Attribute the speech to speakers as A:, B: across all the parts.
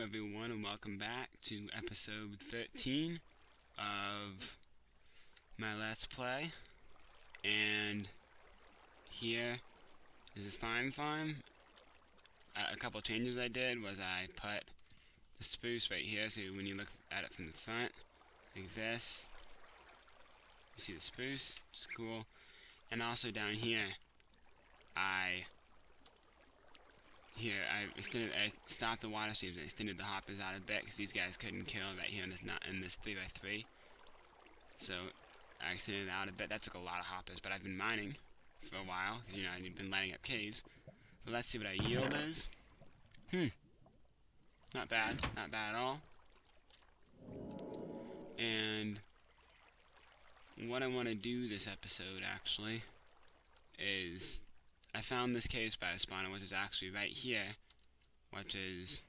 A: everyone, and welcome back to episode 13 of my Let's Play. And here is the slime farm. A couple changes I did was I put the spruce right here, so when you look at it from the front, like this, you see the spruce, which is cool. And also down here, I stopped the water streams and extended the hoppers out a bit because these guys couldn't kill right here in this 3x3. So I extended it out a bit. That took a lot of hoppers, but I've been mining for a while. You know, I've been lighting up caves. So let's see what our yield is. Not bad. Not bad at all. And what I want to do this episode, actually, is I found this cave spider spawner, which is actually right here, which is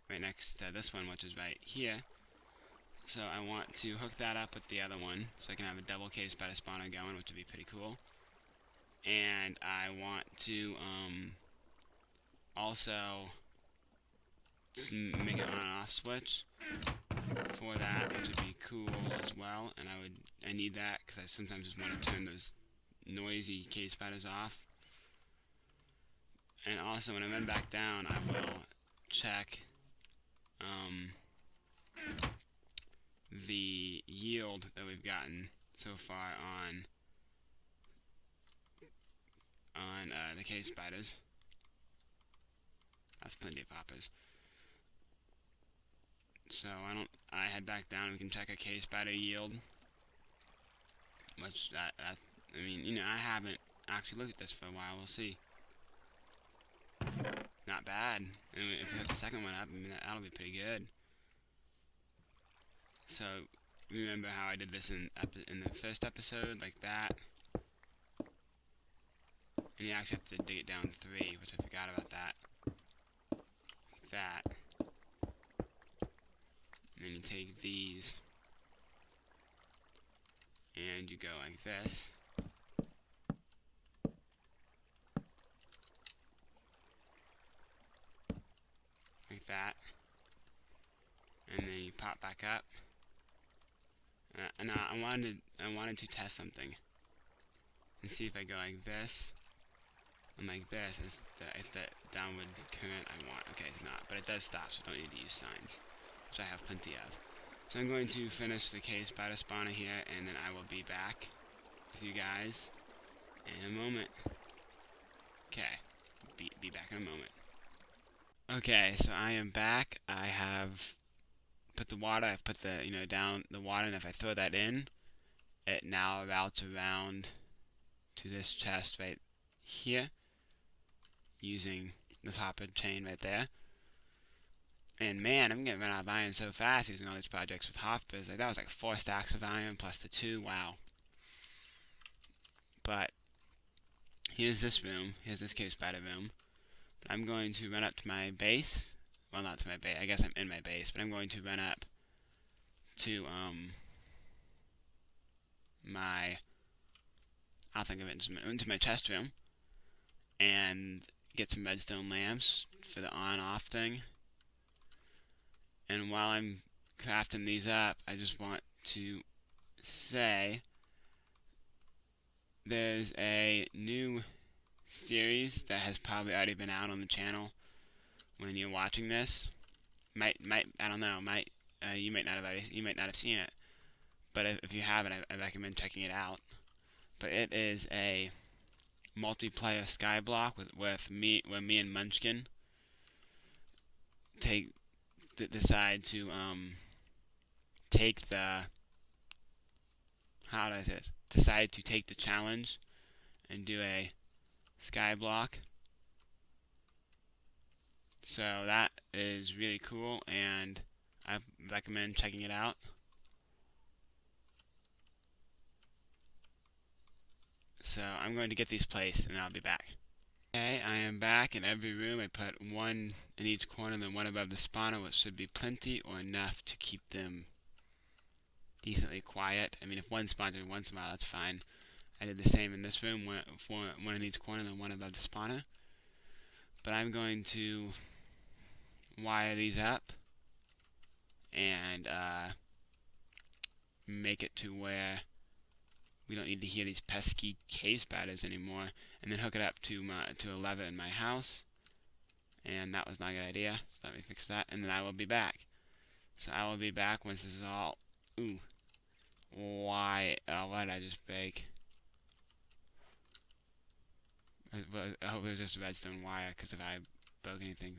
A: right next to this one, which is right here. So I want to hook that up with the other one, so I can have a double cave spider spawner going, which would be pretty cool. And I want to also make an on and off switch for that, which would be cool as well. And I need that because I sometimes just want to turn those noisy cave spiders off. And also when I run back down, I will check the yield that we've gotten so far on the cave spiders. That's plenty of hoppers. So I head back down and we can check a cave spider yield, which I mean, you know, I haven't actually looked at this for a while. We'll see. Not bad. And if we hook the second one up, I mean, that'll be pretty good. So, remember how I did this in the first episode, like that? And you actually have to dig it down 3, which I forgot about that. Like that. And then you take these, and you go like this. Like that, and then you pop back up. And I wanted to test something and see if I go like this and like this is the downward current I want. Okay, it's not, but it does stop, so I don't need to use signs, which I have plenty of. So I'm going to finish the cave spider spawner here, and then I will be back with you guys in a moment. Okay, be back in a moment. Okay, so I am back. I have put the water, I've put the, down the water, and if I throw that in, it now routes around to this chest right here, using this hopper chain right there. And man, I'm getting run out of iron so fast using all these projects with hoppers. Like, that was like 4 stacks of iron plus the 2, wow. But here's this room, here's this cave spider room. I'm going to run up to my base. Well, not to my base. I guess I'm in my base, but I'm going to run up to I'll think of it into my chest room and get some redstone lamps for the on-off thing. And while I'm crafting these up, I just want to say there's a new series that has probably already been out on the channel when you're watching this. I don't know, you might not have seen it, but if you haven't, I recommend checking it out. But it is a multiplayer skyblock where me and Munchkin decide to take the decide to take the challenge and do a skyblock. So that is really cool, and I recommend checking it out. So I'm going to get these placed, and I'll be back. Okay, I am back. In every room I put one in each corner, then one above the spawner, which should be plenty or enough to keep them decently quiet. I mean, if one spawns every once in a while, that's fine. I did the same in this room, one in each corner, then one above the spawner. But I'm going to wire these up and make it to where we don't need to hear these pesky cave spiders anymore, and then hook it up to a lever in my house. And that was not a good idea, so let me fix that, and then I will be back. So I will be back once this is all... Ooh. Why? Why did I just break? I hope it was just a redstone wire, because if I broke anything...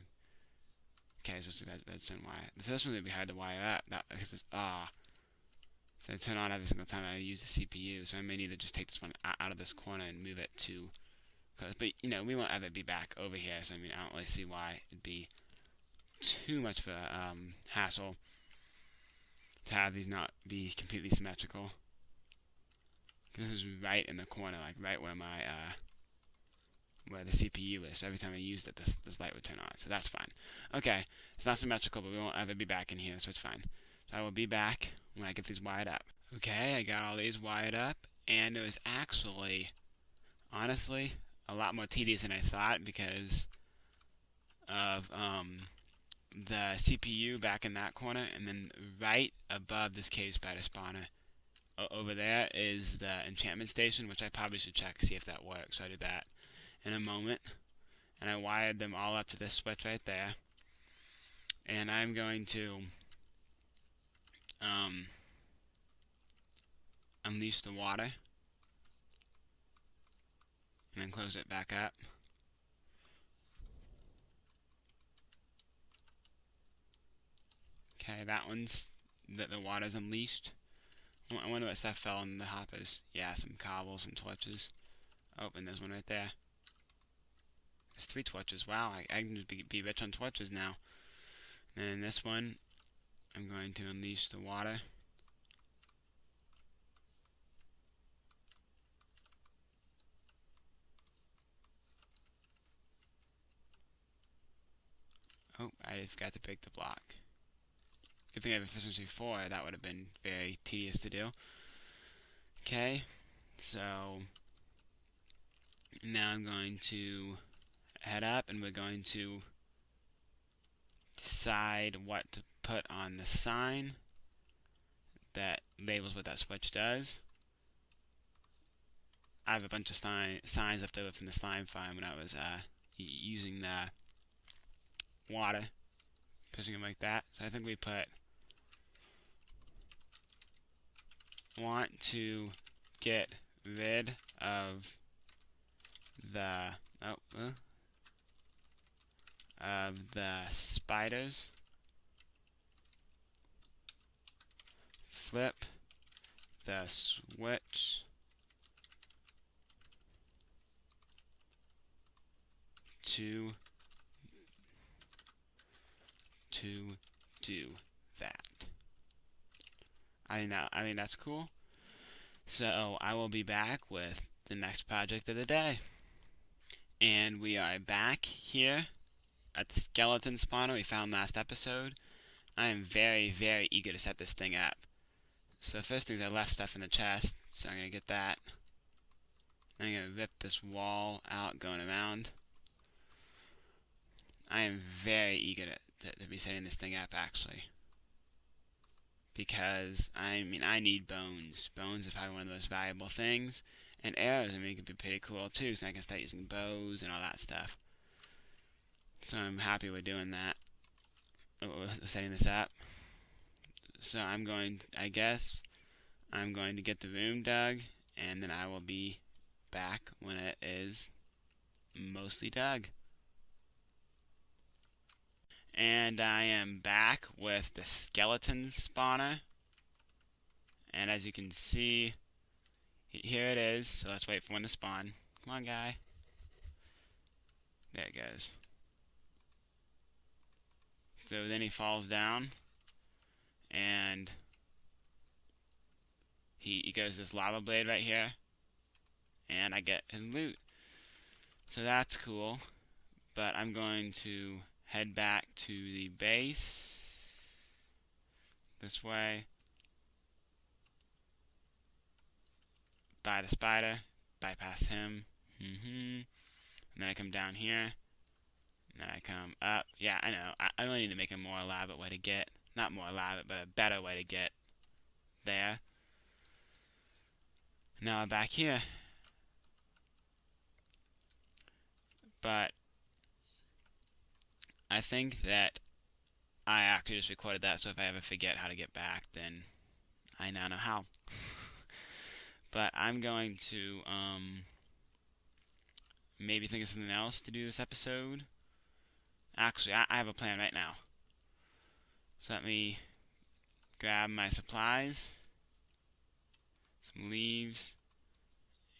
A: Okay, it's just a redstone wire. This one would be hard to wire up. Because it's... So I turn on every single time I use the CPU, so I may need to just take this one out of this corner and move it to... But, you know, we won't ever be back over here, so I mean, I don't really see why it'd be too much of a hassle to have these not be completely symmetrical. This is right in the corner, like right where my where the CPU is. So every time I used it, this light would turn on. So that's fine. Okay, it's not symmetrical, but we won't ever be back in here, so it's fine. So I will be back when I get these wired up. Okay, I got all these wired up, and it was actually, honestly, a lot more tedious than I thought because of the CPU back in that corner, and then right above this cave spider spawner over there is the enchantment station, which I probably should check see if that works. So I do that in a moment, and I wired them all up to this switch right there, and I'm going to unleash the water and then close it back up. Okay, that one's the water's unleashed. I wonder what stuff fell in the hoppers. Yeah, some cobble, some torches. Oh, and there's one right there. There's 3 torches. Wow, I can just be rich on torches now. And then this one, I'm going to unleash the water. Oh, I forgot to break the block. Good thing I have efficiency 4. That would have been very tedious to do. Okay, so now I'm going to head up, and we're going to decide what to put on the sign that labels what that switch does. I have a bunch of signs left over from the slime farm when I was using the water, pushing them like that. So I think we put want to get rid of the spiders. Flip the switch to do that. I think that's cool. So I will be back with the next project of the day. And we are back here at the skeleton spawner we found last episode. I am very, very eager to set this thing up. So first thing, I left stuff in the chest, so I'm going to get that. I'm going to rip this wall out going around. I am very eager to be setting this thing up, actually. Because, I mean, I need bones. Bones are probably one of the most valuable things. And arrows, I mean, could be pretty cool too, so I can start using bows and all that stuff. So I'm happy we're doing that. We're setting this up. So I'm going to get the room dug, and then I will be back when it is mostly dug. And I am back with the skeleton spawner. And as you can see, here it is. So let's wait for one to spawn. Come on, guy. There it goes. So then he falls down, and he goes this lava blade right here, and I get his loot. So that's cool. But I'm going to head back to the base this way, by the spider, bypass him, and then I come down here, then I come up. Yeah, I know. I really need to make a more elaborate way to get, not more elaborate, but a better way to get there. Now I'm back here. But I think that I actually just recorded that, so if I ever forget how to get back, then I now know how. But I'm going to maybe think of something else to do this episode. Actually, I have a plan right now. So let me grab my supplies, some leaves,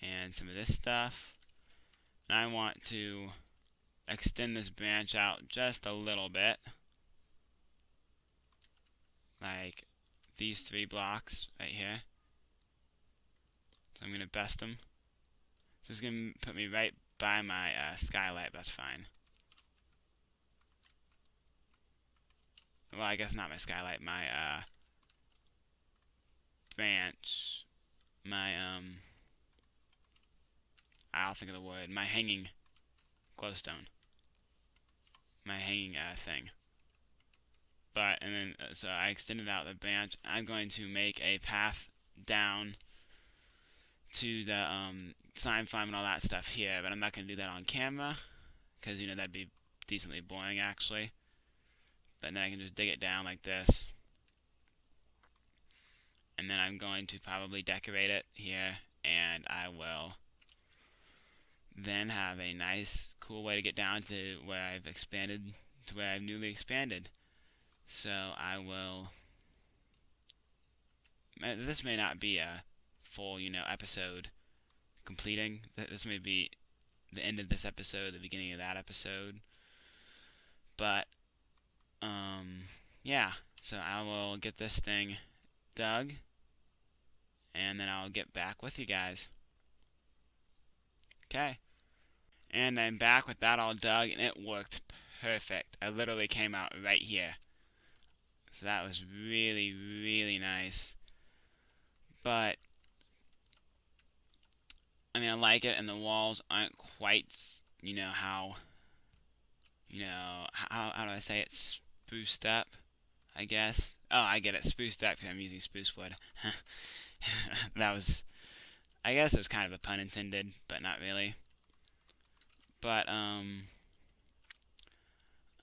A: and some of this stuff. And I want to extend this branch out just a little bit. Like these 3 blocks right here. So I'm going to best them. So it's going to put me right by my skylight, but that's fine. Well, I guess not my skylight, my branch, my I'll think of the word, my hanging glowstone, my hanging thing. But, and then, so I extended out the branch. I'm going to make a path down to the slime farm and all that stuff here, but I'm not going to do that on camera, because, you know, that'd be decently boring, actually. But then I can just dig it down like this. And then I'm going to probably decorate it here, and I will then have a nice, cool way to get down to where I've expanded, to where I've newly expanded. So I will, this may not be a full, you know, episode completing. This may be the end of this episode, the beginning of that episode. But, yeah, so I will get this thing dug, and then I'll get back with you guys. Okay. And I'm back with that all dug, and it worked perfect. I literally came out right here. So that was really, really nice. But, I mean, I like it, and the walls aren't quite, you know, how do I say it? Spruced up, I guess. Oh, I get it. Spruced up because I'm using spruce wood. That was, I guess it was kind of a pun intended, but not really. But,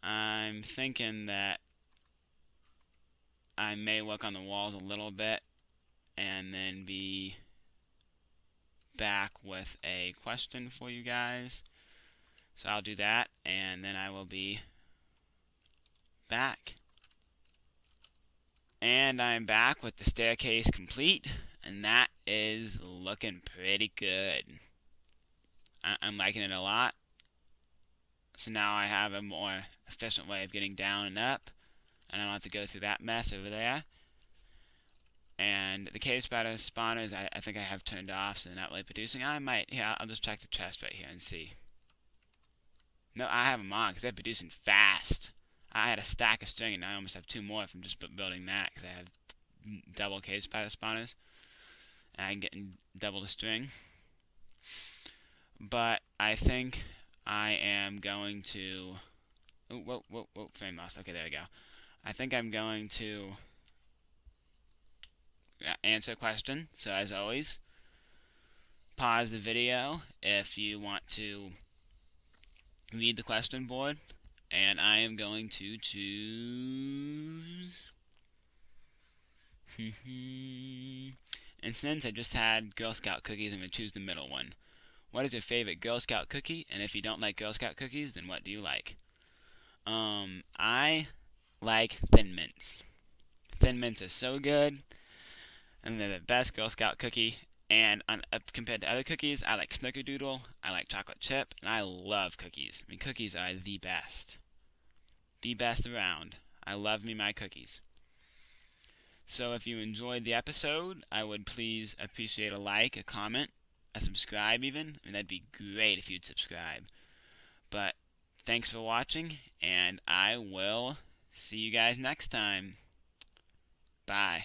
A: I'm thinking that I may work on the walls a little bit and then be back with a question for you guys. So I'll do that, and then I will be back. And I'm back with the staircase complete, and that is looking pretty good. I'm liking it a lot. So now I have a more efficient way of getting down and up, and I don't have to go through that mess over there. And the cave spider spawners, I think I have turned off, so they're not really producing. I might, yeah, I'll just check the chest right here and see. No, I have them on, because they're producing fast. I had a stack of string, and I almost have 2 more from just building that, because I have double cave spider spawners. And I'm getting double the string. But I think I am going to... Oh, whoa, frame lost. Okay, there we go. I think I'm going to answer a question. So as always, pause the video if you want to read the question board, and I am going to choose and since I just had Girl Scout cookies, I'm going to choose the middle one. What is your favorite Girl Scout cookie? And if you don't like Girl Scout cookies, then what do you like? I like Thin Mints. Thin Mints are so good, and they're the best Girl Scout cookie. And compared to other cookies, I like Snickerdoodle, I like chocolate chip, and I love cookies. I mean, cookies are the best. The best around. I love me my cookies. So if you enjoyed the episode, I would please appreciate a like, a comment, a subscribe even. I mean, that'd be great if you'd subscribe. But thanks for watching, and I will see you guys next time. Bye.